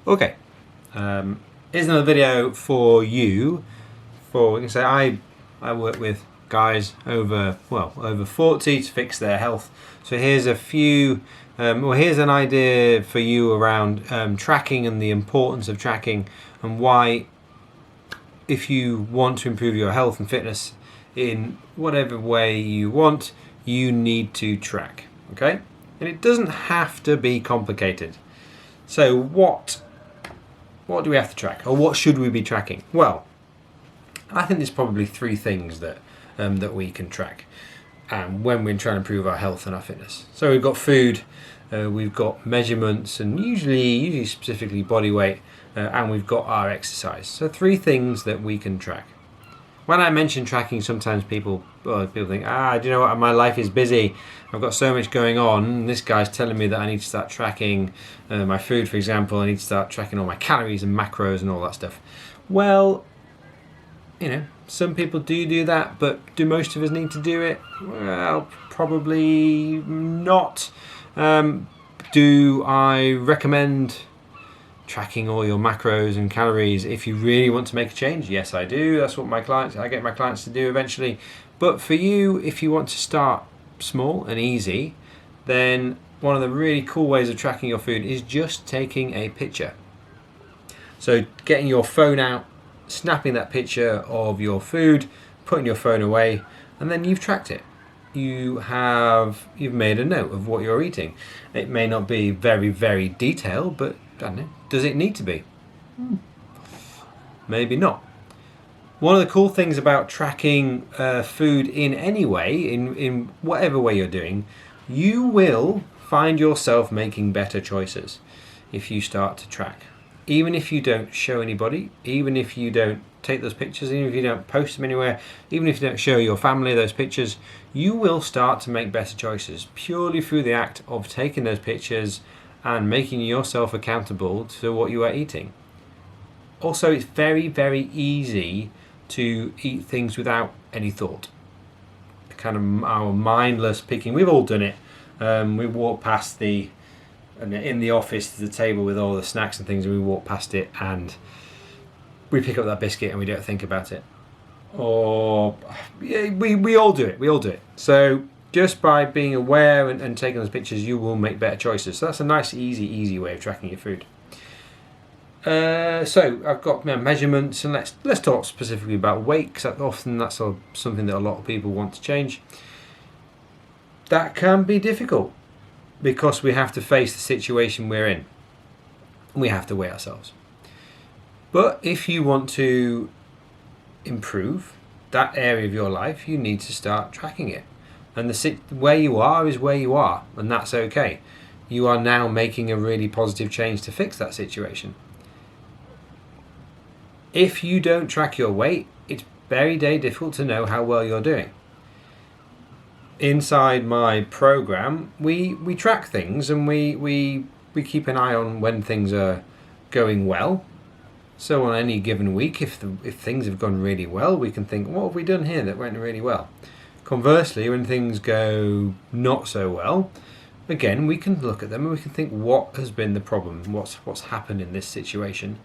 Okay, here's another video for you. For we can say I work with guys over 40 to fix their health. So here's a few. Here's an idea for you around tracking and the importance of tracking and why, if you want to improve your health and fitness in whatever way you want, you need to track. Okay, and it doesn't have to be complicated. So what do we have to track, or what should we be tracking? Well, I think there's probably three things that we can track when we're trying to improve our health and our fitness. So we've got food, we've got measurements, and usually specifically body weight, and we've got our exercise. So three things that we can track. When I mention tracking, sometimes people think, do you know what? My life is busy. I've got so much going on. This guy's telling me that I need to start tracking my food, for example. I need to start tracking all my calories and macros and all that stuff. Well, some people do that, but do most of us need to do it? Well, probably not. Do I recommend tracking all your macros and calories if you really want to make a change? Yes, I do. That's what I get my clients to do eventually. But for you, if you want to start small and easy, then one of the really cool ways of tracking your food is just taking a picture. So getting your phone out, snapping that picture of your food, putting your phone away, and then you've tracked it. You've made a note of what you're eating. It may not be very, very detailed, but I don't know, does it need to be? Maybe not. One of the cool things about tracking food in any way, in whatever way you're doing, you will find yourself making better choices if you start to track. Even if you don't show anybody, even if you don't take those pictures, even if you don't post them anywhere, even if you don't show your family those pictures, you will start to make better choices purely through the act of taking those pictures and making yourself accountable to what you are eating. Also, it's very, very easy to eat things without any thought. Kind of our mindless picking. We've all done it. We walk past in the office, the table with all the snacks and things, and we walk past it and we pick up that biscuit and we don't think about it. Or we all do it. We all do it. So just by being aware and taking those pictures, you will make better choices. So that's a nice, easy way of tracking your food. So I've got measurements, and let's talk specifically about weight, because often that's something that a lot of people want to change. That can be difficult because we have to face the situation we're in. We have to weigh ourselves. But if you want to improve that area of your life, you need to start tracking it. And where you are is where you are, and that's okay. You are now making a really positive change to fix that situation. If you don't track your weight, it's very difficult to know how well you're doing. Inside my program, we track things, and we keep an eye on when things are going well. So on any given week, if things have gone really well, we can think, what have we done here that went really well? Conversely, when things go not so well, again, we can look at them and we can think, what has been the problem? What's happened in this situation?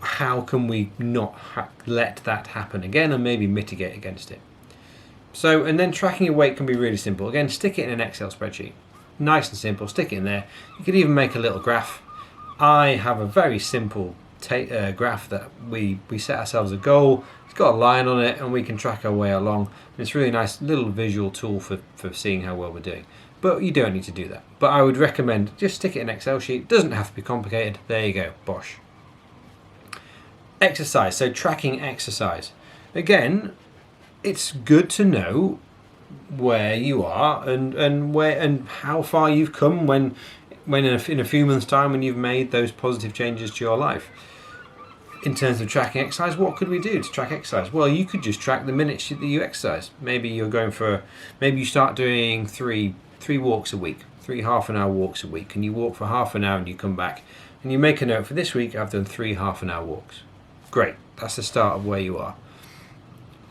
How can we not let that happen again and maybe mitigate against it? So, and then tracking your weight can be really simple. Again, stick it in an Excel spreadsheet. Nice and simple, stick it in there. You could even make a little graph. I have a very simple graph that we set ourselves a goal. It's got a line on it and we can track our way along. And it's a really nice little visual tool for seeing how well we're doing. But you don't need to do that. But I would recommend just stick it in an Excel sheet. It doesn't have to be complicated. There you go, bosh. Exercise, so tracking exercise. Again, it's good to know where you are and how far you've come when in a few months' time, when you've made those positive changes to your life. In terms of tracking exercise, what could we do to track exercise? Well, you could just track the minutes that you exercise. Maybe you start doing three walks a week, 3 half-an-hour walks a week, and you walk for half an hour and you come back and you make a note, for this week I've done 3 half-an-hour walks. Great, that's the start of where you are.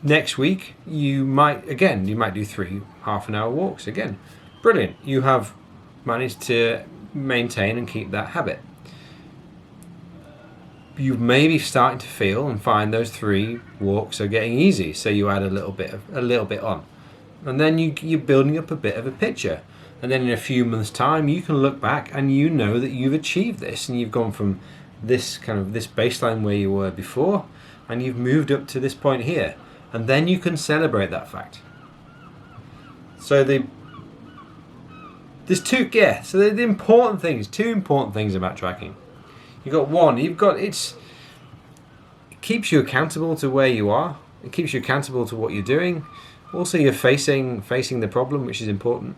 Next week you might do 3 half-an-hour walks again. Brilliant, you have managed to maintain and keep that habit. you may be starting to feel and find those 3 walks are getting easy. So you add a little bit on, and then you're building up a bit of a picture. And then in a few months' time, you can look back and you know that you've achieved this, and you've gone from this baseline where you were before, and you've moved up to this point here, and then you can celebrate that fact. So the important things, 2 important things about tracking. It keeps you accountable to where you are. It keeps you accountable to what you're doing. Also, you're facing the problem, which is important.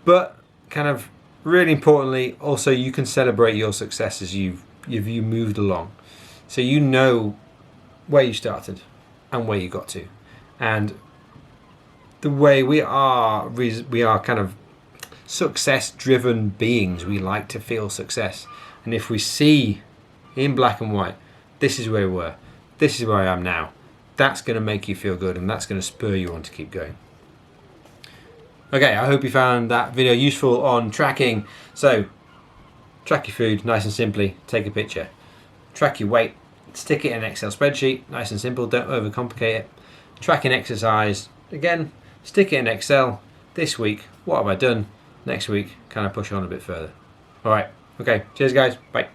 But kind of really importantly, also you can celebrate your success as you've moved along. So you know where you started and where you got to. And the way we are kind of success-driven beings. We like to feel success. And if we see in black and white, this is where we were, this is where I am now, that's going to make you feel good, and that's going to spur you on to keep going. Okay, I hope you found that video useful on tracking. So, track your food nice and simply, take a picture. Track your weight, stick it in an Excel spreadsheet, nice and simple, don't overcomplicate it. Tracking exercise, again, stick it in Excel. This week, what have I done? Next week, kind of push on a bit further. Alright, okay, cheers guys, bye.